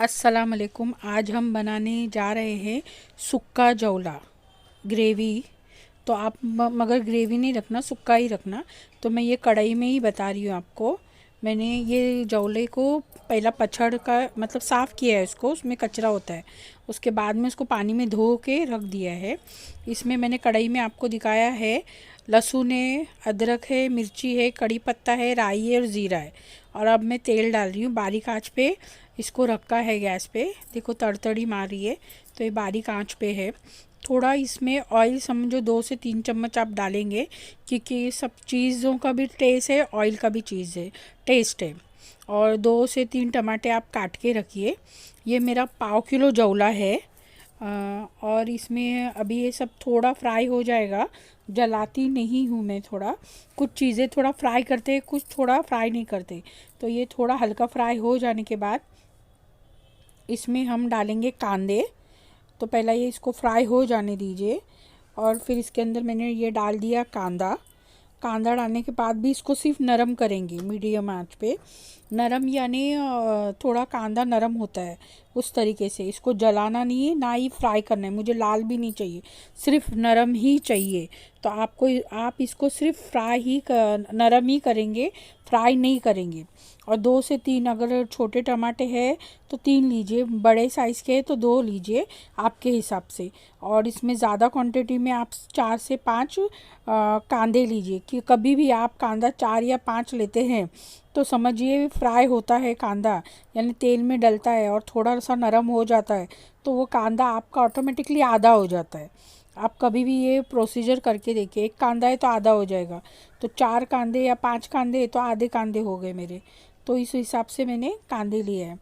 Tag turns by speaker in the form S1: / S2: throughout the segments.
S1: अस्सलाम वालेकुम। आज हम बनाने जा रहे हैं सुक्का जौला ग्रेवी। तो आप मगर ग्रेवी नहीं रखना, सुक्का ही रखना। तो मैं ये कढ़ाई में ही बता रही हूँ आपको। मैंने ये जौले को पहला पछड़ का मतलब साफ़ किया है, इसको उसमें कचरा होता है, उसके बाद में उसको पानी में धो के रख दिया है। इसमें मैंने कढ़ाई में आपको दिखाया है लहसुन है, अदरक है, मिर्ची है, कड़ी पत्ता है, राई है और ज़ीरा है। और अब मैं तेल डाल रही हूँ। बारीक आंच पे इसको रखा है गैस पे। देखो तड़तड़ी मार रही है, तो ये बारीक आंच पे है। थोड़ा इसमें ऑयल समझो 2 से 3 चम्मच आप डालेंगे, क्योंकि सब चीज़ों का भी टेस्ट है, ऑयल का भी चीज़ है टेस्ट है। और 2 से 3 टमाटे आप काट के रखिए। ये मेरा पाव किलो जौला है। और इसमें अभी ये सब थोड़ा फ्राई हो जाएगा। जलाती नहीं हूँ मैं, थोड़ा कुछ चीज़ें थोड़ा फ्राई करते हैं, कुछ थोड़ा फ्राई नहीं करते। तो ये थोड़ा हल्का फ्राई हो जाने के बाद इसमें हम डालेंगे कांदे। तो पहला ये इसको फ्राई हो जाने दीजिए, और फिर इसके अंदर मैंने ये डाल दिया कांदा। कांदा डालने के बाद भी इसको सिर्फ नरम करेंगे मीडियम आंच पे। नरम यानी थोड़ा कांदा नरम होता है उस तरीके से, इसको जलाना नहीं है ना ही फ्राई करना है, मुझे लाल भी नहीं चाहिए, सिर्फ नरम ही चाहिए। तो आप इसको सिर्फ नरम ही करेंगे, फ्राई नहीं करेंगे। और 2 से 3 अगर छोटे टमाटे हैं तो 3 लीजिए, बड़े साइज़ के हैं तो 2 लीजिए आपके हिसाब से। और इसमें ज़्यादा क्वांटिटी में आप 4 से 5 कांदे लीजिए, कि कभी भी आप कांदा 4 या 5 लेते हैं तो समझिए फ्राई होता है कांदा, यानी तेल में डलता है और थोड़ा सा नरम हो जाता है, तो वो कांदा आपका ऑटोमेटिकली आधा हो जाता है। आप कभी भी ये प्रोसीजर करके देखिए, एक कांदा है तो आधा हो जाएगा, तो 4 कांदे या 5 कांदे तो आधे कांदे हो गए मेरे। तो इस हिसाब से मैंने कांदे लिए हैं,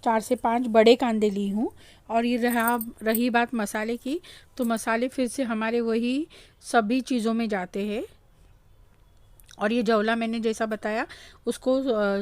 S1: 4 से 5 बड़े कांदे ली हूँ। और ये रही बात मसाले की, तो मसाले फिर से हमारे वही सभी चीज़ों में जाते हैं। और ये जौला मैंने जैसा बताया उसको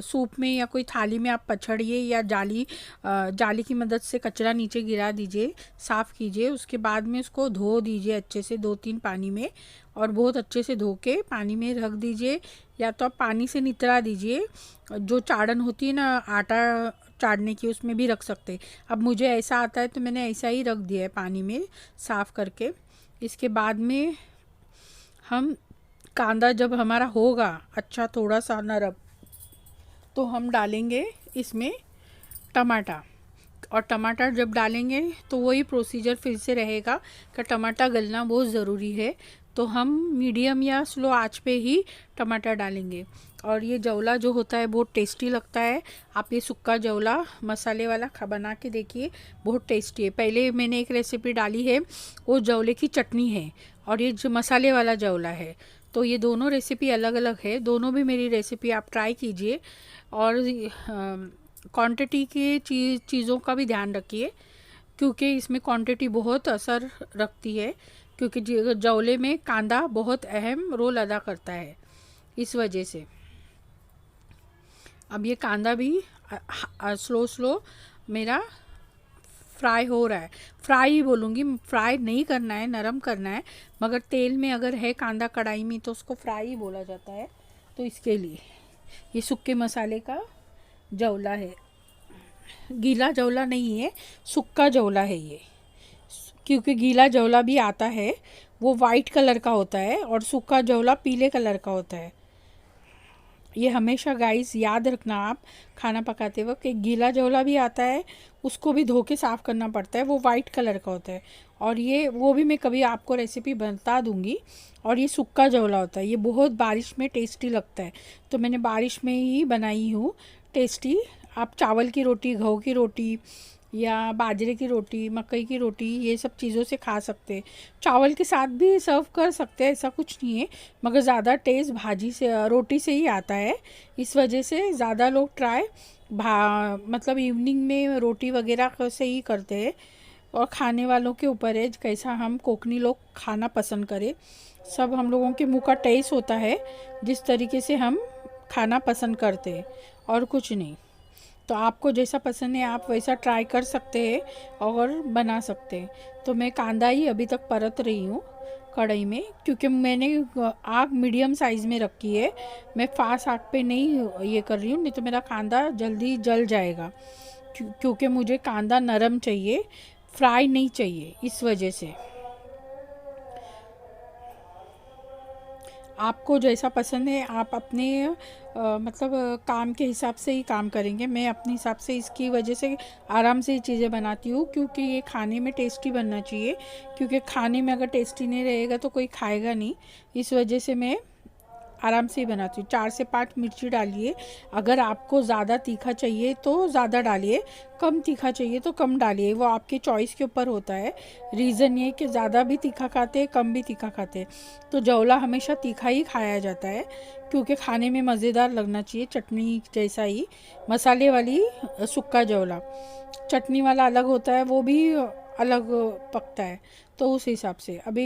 S1: सूप में या कोई थाली में आप पछड़िए, या जाली की मदद से कचरा नीचे गिरा दीजिए, साफ़ कीजिए। उसके बाद में उसको धो दीजिए अच्छे से 2-3 पानी में, और बहुत अच्छे से धो के पानी में रख दीजिए, या तो आप पानी से नितरा दीजिए। जो चाड़न होती है ना आटा चाड़ने की, उसमें भी रख सकते। अब मुझे ऐसा आता है तो मैंने ऐसा ही रख दिया है पानी में साफ़ करके। इसके बाद में हम कांदा जब हमारा होगा अच्छा थोड़ा सा नरम, तो हम डालेंगे इसमें टमाटा। और टमाटर जब डालेंगे तो वही प्रोसीजर फिर से रहेगा कि टमाटर गलना बहुत ज़रूरी है। तो हम मीडियम या स्लो आंच पे ही टमाटर डालेंगे। और ये जौला जो होता है बहुत टेस्टी लगता है। आप ये सुक्का जौला मसाले वाला बना के देखिए, बहुत टेस्टी है। पहले मैंने एक रेसिपी डाली है, वो जौले की चटनी है, और ये जो मसाले वाला जौला है। तो ये दोनों रेसिपी अलग अलग है, दोनों भी मेरी रेसिपी आप ट्राई कीजिए। और क्वांटिटी की चीज़ों का भी ध्यान रखिए, क्योंकि इसमें क्वांटिटी बहुत असर रखती है, क्योंकि जौले में कांदा बहुत अहम रोल अदा करता है, इस वजह से। अब ये कांदा भी स्लो मेरा फ्राई हो रहा है। फ्राई ही बोलूँगी, फ्राई नहीं करना है, नरम करना है। मगर तेल में अगर है कांदा कढ़ाई में तो उसको फ्राई ही बोला जाता है। तो इसके लिए ये सूखे मसाले का जौला है, गीला जौला नहीं है, सूखा जौला है ये। क्योंकि गीला जौला भी आता है, वो वाइट कलर का होता है, और सूखा जौला पीले कलर का होता है। ये हमेशा गाइस याद रखना, आप खाना पकाते वक्त एक गीला जौला भी आता है, उसको भी धो के साफ़ करना पड़ता है, वो वाइट कलर का होता है। और ये वो भी मैं कभी आपको रेसिपी बता दूंगी। और ये सूखा जौला होता है, ये बहुत बारिश में टेस्टी लगता है, तो मैंने बारिश में ही बनाई हूँ टेस्टी। आप चावल की रोटी, गेहूं की रोटी, या बाजरे की रोटी, मकई की रोटी, ये सब चीज़ों से खा सकते हैं। चावल के साथ भी सर्व कर सकते हैं, ऐसा कुछ नहीं है। मगर ज़्यादा टेस्ट भाजी से, रोटी से ही आता है, इस वजह से ज़्यादा लोग मतलब इवनिंग में रोटी वगैरह से ही करते हैं। और खाने वालों के ऊपर है कैसा हम कोकनी लोग खाना पसंद करें। सब हम लोगों के मुंह का टेस्ट होता है, जिस तरीके से हम खाना पसंद करते हैं, और कुछ नहीं। तो आपको जैसा पसंद है आप वैसा ट्राई कर सकते हैं और बना सकते हैं। तो मैं कांदा ही अभी तक परत रही हूँ कढ़ाई में, क्योंकि मैंने आग मीडियम साइज़ में रखी है। मैं फास्ट आग पे नहीं ये कर रही हूँ, नहीं तो मेरा कांदा जल्दी जल जाएगा। क्योंकि मुझे कांदा नरम चाहिए, फ्राई नहीं चाहिए, इस वजह से। आपको जैसा पसंद है आप अपने मतलब काम के हिसाब से ही काम करेंगे। मैं अपने हिसाब से इसकी वजह से आराम से ये चीज़ें बनाती हूँ, क्योंकि ये खाने में टेस्टी बनना चाहिए। क्योंकि खाने में अगर टेस्टी नहीं रहेगा तो कोई खाएगा नहीं, इस वजह से मैं आराम से ही बनाती हूँ। 4 से 5 मिर्ची डालिए। अगर आपको ज़्यादा तीखा चाहिए तो ज़्यादा डालिए, कम तीखा चाहिए तो कम डालिए, वो आपके चॉइस के ऊपर होता है। रीज़न ये कि ज़्यादा भी तीखा खाते हैं, कम भी तीखा खाते हैं, तो जौला हमेशा तीखा ही खाया जाता है, क्योंकि खाने में मज़ेदार लगना चाहिए, चटनी जैसा ही। मसाले वाली सुक्का जौला, चटनी वाला अलग होता है, वो भी अलग पकता है, तो उस हिसाब से। अभी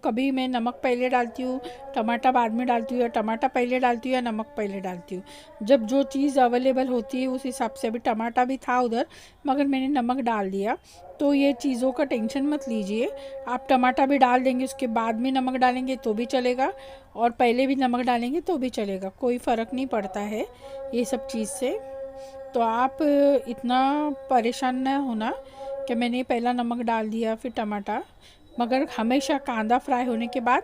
S1: कभी मैं नमक पहले डालती हूँ, टमाटर बाद में डालती हूँ, या टमाटर पहले डालती हूँ या नमक पहले डालती हूँ, जब जो चीज़ अवेलेबल होती है उस हिसाब से। अभी टमाटर भी था उधर, मगर मैंने नमक डाल दिया, तो ये चीज़ों का टेंशन मत लीजिए। आप टमाटर भी डाल देंगे, उसके बाद में नमक डालेंगे तो भी चलेगा, और पहले भी नमक डालेंगे तो भी चलेगा, कोई फ़र्क नहीं पड़ता है ये सब चीज़ से। तो आप इतना परेशान ना होना कि मैंने पहला नमक डाल दिया फिर टमाटर, मगर हमेशा कांदा फ्राई होने के बाद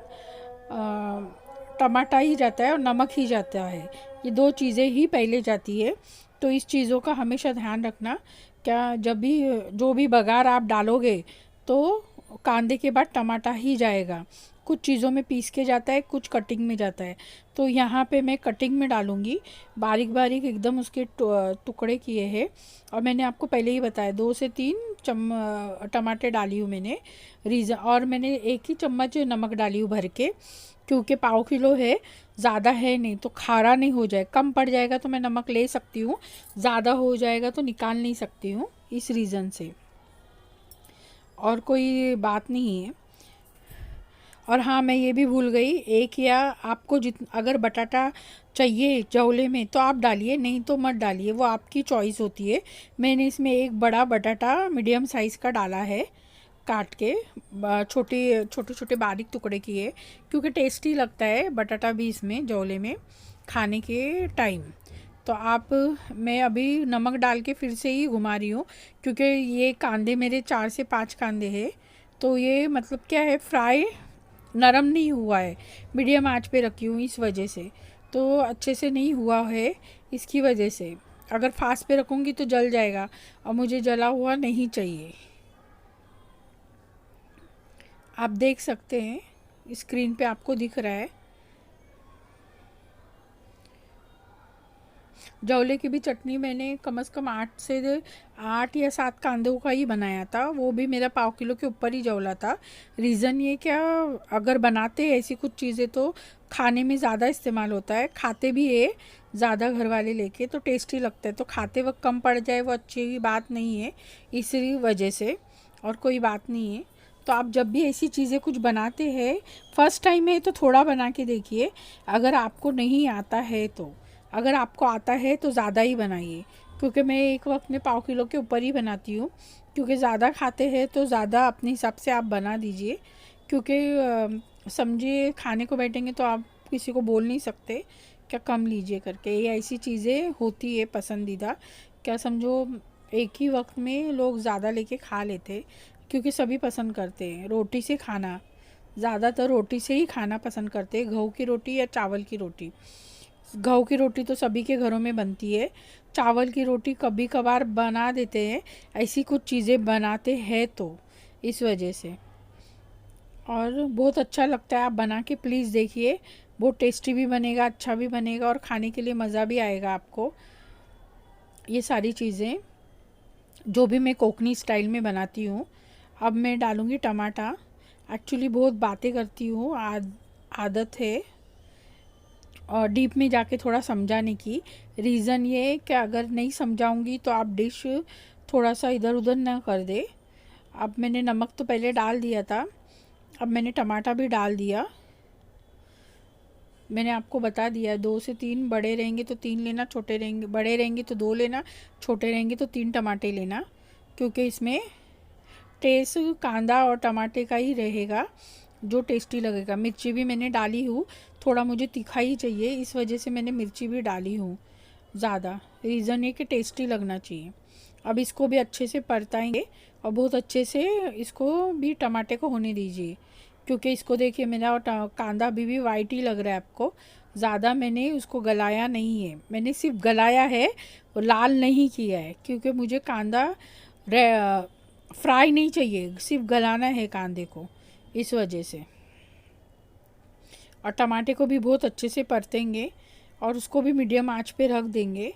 S1: टमाटर ही जाता है और नमक ही जाता है, ये दो चीज़ें ही पहले जाती है। तो इस चीज़ों का हमेशा ध्यान रखना। क्या जब भी जो भी बघार आप डालोगे तो कांदे के बाद टमाटर ही जाएगा। कुछ चीज़ों में पीस के जाता है, कुछ कटिंग में जाता है, तो यहाँ पे मैं कटिंग में डालूँगी, बारीक बारीक एकदम उसके टुकड़े किए हैं। और मैंने आपको पहले ही बताया 2 से 3 टमाटर डाली हूँ मैंने, और मैंने 1 ही चम्मच नमक डाली हूँ भर के, क्योंकि पाव किलो है, ज़्यादा है नहीं तो खारा नहीं हो जाए। कम पड़ जाएगा तो मैं नमक ले सकती हूँ, ज़्यादा हो जाएगा तो निकाल नहीं सकती हूँ, इस रीज़न से, और कोई बात नहीं है। और हाँ, मैं ये भी भूल गई, एक या आपको अगर बटाटा चाहिए जौले में तो आप डालिए, नहीं तो मत डालिए, वो आपकी चॉइस होती है। मैंने इसमें एक बड़ा बटाटा मीडियम साइज़ का डाला है, काट के छोटे छोटे छोटे बारीक टुकड़े किए, क्योंकि टेस्टी लगता है बटाटा भी इसमें जौले में खाने के टाइम। तो मैं अभी नमक डाल के फिर से ही घुमा रही हूँ, क्योंकि ये कांदे मेरे 4 से 5 कांदे हैं, तो ये मतलब क्या है, फ्राई नरम नहीं हुआ है, मीडियम आंच पे रखी हूँ, इस वजह से तो अच्छे से नहीं हुआ है, इसकी वजह से। अगर फास्ट पे रखूँगी तो जल जाएगा, और मुझे जला हुआ नहीं चाहिए। आप देख सकते हैं स्क्रीन पे आपको दिख रहा है। जौले की भी चटनी मैंने कम से कम 8 या 7 कांदों का ही बनाया था, वो भी मेरा पाव किलो के ऊपर ही जौला था। रीज़न ये क्या, अगर बनाते हैं ऐसी कुछ चीज़ें तो खाने में ज़्यादा इस्तेमाल होता है, खाते भी है ज़्यादा घर वाले लेके, तो टेस्टी लगता है। तो खाते वक्त कम पड़ जाए वो अच्छी बात नहीं है, इसी वजह से, और कोई बात नहीं है। तो आप जब भी ऐसी चीज़ें कुछ बनाते हैं, फर्स्ट टाइम है तो थोड़ा बना के देखिए, अगर आपको नहीं आता है तो। अगर आपको आता है तो ज़्यादा ही बनाइए, क्योंकि मैं एक वक्त में पाव किलो के ऊपर ही बनाती हूँ, क्योंकि ज़्यादा खाते हैं तो ज़्यादा अपने हिसाब से आप बना दीजिए। क्योंकि समझिए खाने को बैठेंगे तो आप किसी को बोल नहीं सकते क्या कम लीजिए करके, ये ऐसी चीज़ें होती है पसंदीदा। क्या समझो एक ही वक्त में लोग ज़्यादा लेके खा लेते, क्योंकि सभी पसंद करते हैं रोटी से खाना, ज़्यादातर रोटी से ही खाना पसंद करते हैं, गेहूं की रोटी या चावल की रोटी। गेहूं की रोटी तो सभी के घरों में बनती है, चावल की रोटी कभी कभार बना देते हैं, ऐसी कुछ चीज़ें बनाते हैं, तो इस वजह से। और बहुत अच्छा लगता है, आप बना के प्लीज़ देखिए, बहुत टेस्टी भी बनेगा, अच्छा भी बनेगा, और खाने के लिए मज़ा भी आएगा आपको। ये सारी चीज़ें जो भी मैं कोकनी स्टाइल में बनाती हूँ। अब मैं डालूँगी टमाटर। एक्चुअली बहुत बातें करती हूँ, आदत है और डीप में जाके थोड़ा समझाने की। रीज़न ये है कि अगर नहीं समझाऊंगी तो आप डिश थोड़ा सा इधर उधर ना कर दे। अब मैंने नमक तो पहले डाल दिया था, अब मैंने टमाटर भी डाल दिया। मैंने आपको बता दिया 2 से 3 बड़े रहेंगे तो 3 लेना, छोटे रहेंगे बड़े रहेंगे तो 2 लेना, छोटे रहेंगे तो 3 टमाटर लेना, क्योंकि इसमें टेस्ट कांदा और टमाटे का ही रहेगा जो टेस्टी लगेगा। मिर्ची भी मैंने डाली हूँ, थोड़ा मुझे तीखा ही चाहिए, इस वजह से मैंने मिर्ची भी डाली हूँ ज़्यादा। रीज़न है कि टेस्टी लगना चाहिए। अब इसको भी अच्छे से परताएंगे और बहुत अच्छे से इसको भी टमाटे को होने दीजिए, क्योंकि इसको देखिए मेरा कांदा अभी भी वाइट ही लग रहा है आपको। ज़्यादा मैंने उसको गलाया नहीं है, मैंने सिर्फ गलाया है और लाल नहीं किया है, क्योंकि मुझे कांदा फ्राई नहीं चाहिए, सिर्फ गलाना है कांदे को, इस वजह से। और टमाटे को भी बहुत अच्छे से परतेंगे और उसको भी मीडियम आंच पे रख देंगे।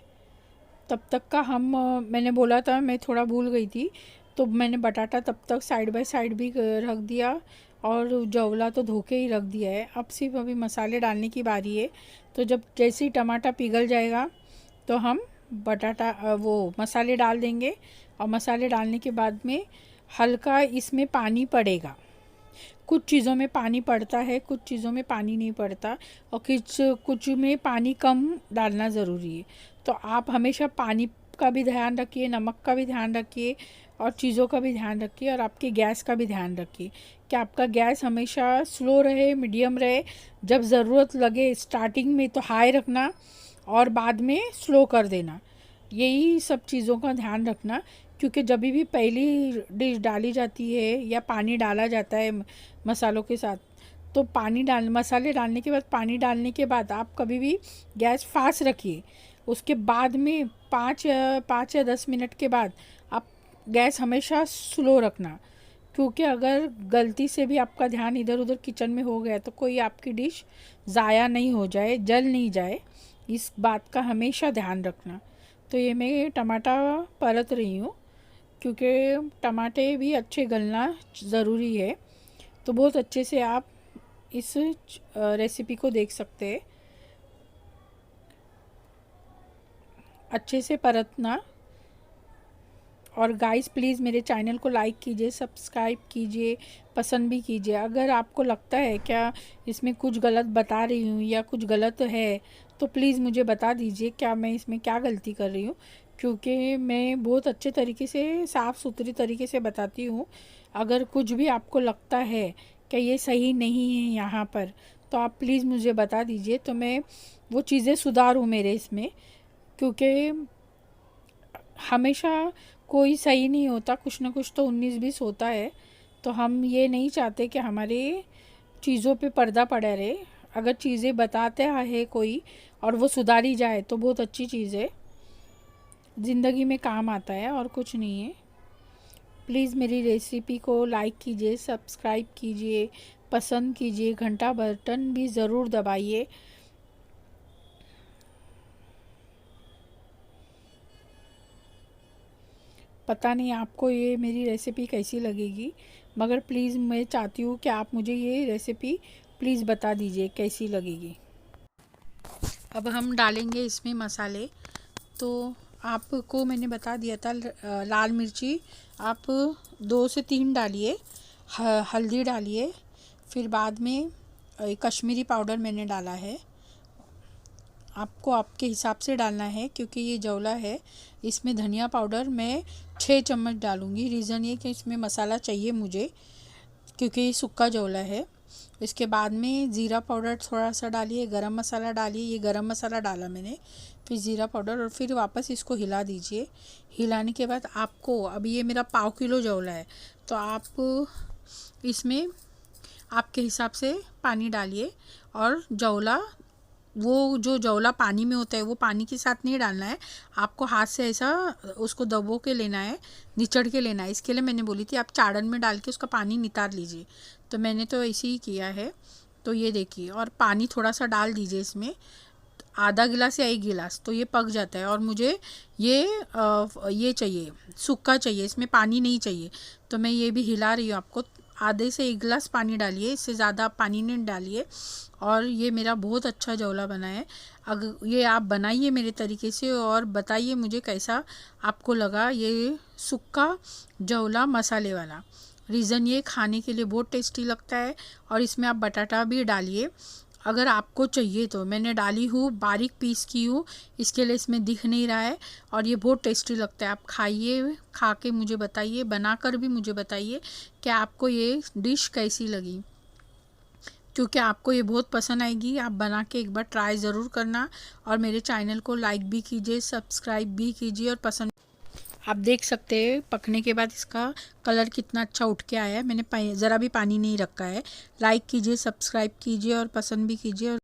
S1: तब तक का हम मैंने बोला था, मैं थोड़ा भूल गई थी, तो मैंने बटाटा तब तक साइड बाय साइड भी रख दिया और जवला तो धो के ही रख दिया है। अब सिर्फ अभी मसाले डालने की बारी है। तो जब जैसे ही टमाटा पिघल जाएगा तो हम बटाटा वो मसाले डाल देंगे, और मसाले डालने के बाद में हल्का इसमें पानी पड़ेगा। कुछ चीज़ों में पानी पड़ता है, कुछ चीज़ों में पानी नहीं पड़ता, और कुछ में पानी कम डालना ज़रूरी है। तो आप हमेशा पानी का भी ध्यान रखिए, नमक का भी ध्यान रखिए, और चीज़ों का भी ध्यान रखिए, और आपके गैस का भी ध्यान रखिए कि आपका गैस हमेशा स्लो रहे, मीडियम रहे। जब ज़रूरत लगे स्टार्टिंग में तो हाई रखना और बाद में स्लो कर देना, यही सब चीज़ों का ध्यान रखना। क्योंकि जब भी पहली डिश डाली जाती है या पानी डाला जाता है मसालों के साथ, तो मसाले डालने के बाद, पानी डालने के बाद आप कभी भी गैस फास्ट रखिए। उसके बाद में 5 या 10 मिनट के बाद आप गैस हमेशा स्लो रखना, क्योंकि अगर गलती से भी आपका ध्यान इधर उधर किचन में हो गया तो कोई आपकी डिश ज़ाया नहीं हो जाए, जल नहीं जाए, इस बात का हमेशा ध्यान रखना। तो ये मैं टमाटा परत रही हूँ, क्योंकि टमाटे भी अच्छे गलना ज़रूरी है। तो बहुत अच्छे से आप इस रेसिपी को देख सकते हैं, अच्छे से परतना। और गाइस प्लीज़ मेरे चैनल को लाइक कीजिए, सब्सक्राइब कीजिए, पसंद भी कीजिए। अगर आपको लगता है क्या इसमें कुछ गलत बता रही हूँ या कुछ गलत है, तो प्लीज़ मुझे बता दीजिए क्या मैं इसमें क्या गलती कर रही हूँ, क्योंकि मैं बहुत अच्छे तरीके से, साफ़ सुथरी तरीके से बताती हूँ। अगर कुछ भी आपको लगता है कि ये सही नहीं है यहाँ पर, तो आप प्लीज़ मुझे बता दीजिए, तो मैं वो चीज़ें सुधारूँ मेरे इसमें। क्योंकि हमेशा कोई सही नहीं होता, कुछ ना कुछ तो 19-20 होता है। तो हम ये नहीं चाहते कि हमारे चीज़ों पे पर्दा पड़ा रहे। अगर चीज़ें बताते है कोई और वो सुधारी जाए तो बहुत अच्छी चीज़ है, ज़िंदगी में काम आता है, और कुछ नहीं है। प्लीज़ मेरी रेसिपी को लाइक कीजिए, सब्सक्राइब कीजिए, पसंद कीजिए, घंटा बटन भी ज़रूर दबाइए। पता नहीं आपको ये मेरी रेसिपी कैसी लगेगी, मगर प्लीज़ मैं चाहती हूँ कि आप मुझे ये रेसिपी प्लीज़ बता दीजिए कैसी लगेगी। अब हम डालेंगे इसमें मसाले। तो आपको मैंने बता दिया था, लाल मिर्ची आप 2 से 3 डालिए, हल्दी डालिए, फिर बाद में कश्मीरी पाउडर मैंने डाला है। आपको आपके हिसाब से डालना है, क्योंकि ये जवला है। इसमें धनिया पाउडर मैं 6 चम्मच डालूँगी। रीज़न ये कि इसमें मसाला चाहिए मुझे, क्योंकि ये सूखा जवला है। इसके बाद में ज़ीरा पाउडर थोड़ा सा डालिए, गरम मसाला डालिए, ये गरम मसाला डाला मैंने, फिर ज़ीरा पाउडर, और फिर वापस इसको हिला दीजिए। हिलाने के बाद आपको, अभी ये मेरा 1/2 किलो जवला है, तो आप इसमें आपके हिसाब से पानी डालिए। और जवला, वो जो जवला पानी में होता है वो पानी के साथ नहीं डालना है, आपको हाथ से ऐसा उसको दबो के लेना है, निचड़ के लेना है। इसके लिए मैंने बोली थी आप चाड़न में डाल के उसका पानी नितार लीजिए, तो मैंने तो ऐसे ही किया है। तो ये देखिए, और पानी थोड़ा सा डाल दीजिए इसमें, आधा गिलास या 1 गिलास, तो ये पक जाता है। और मुझे ये चाहिए, सूखा चाहिए, इसमें पानी नहीं चाहिए। तो मैं ये भी हिला रही हूँ आपको। आधे से 1 गिलास पानी डालिए, इससे ज़्यादा आप पानी नहीं डालिए। और ये मेरा बहुत अच्छा जवला बना है। अगर ये आप बनाइए मेरे तरीके से और बताइए मुझे कैसा आपको लगा ये सूखा जवला मसाले वाला। रीज़न ये खाने के लिए बहुत टेस्टी लगता है, और इसमें आप बटाटा भी डालिए अगर आपको चाहिए तो। मैंने डाली हूँ, बारीक पीस की हूँ, इसके लिए इसमें दिख नहीं रहा है, और ये बहुत टेस्टी लगता है। आप खाइए, खा के मुझे बताइए, बनाकर भी मुझे बताइए कि आपको ये डिश कैसी लगी, क्योंकि आपको ये बहुत पसंद आएगी। आप बना के एक बार ट्राई ज़रूर करना, और मेरे चैनल को लाइक भी कीजिए, सब्सक्राइब भी कीजिए और पसंद। आप देख सकते हैं पकने के बाद इसका कलर कितना अच्छा उठ के आया है। मैंने ज़रा भी पानी नहीं रखा है। लाइक कीजिए, सब्सक्राइब कीजिए और पसंद भी कीजिए। और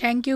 S1: थैंक यू।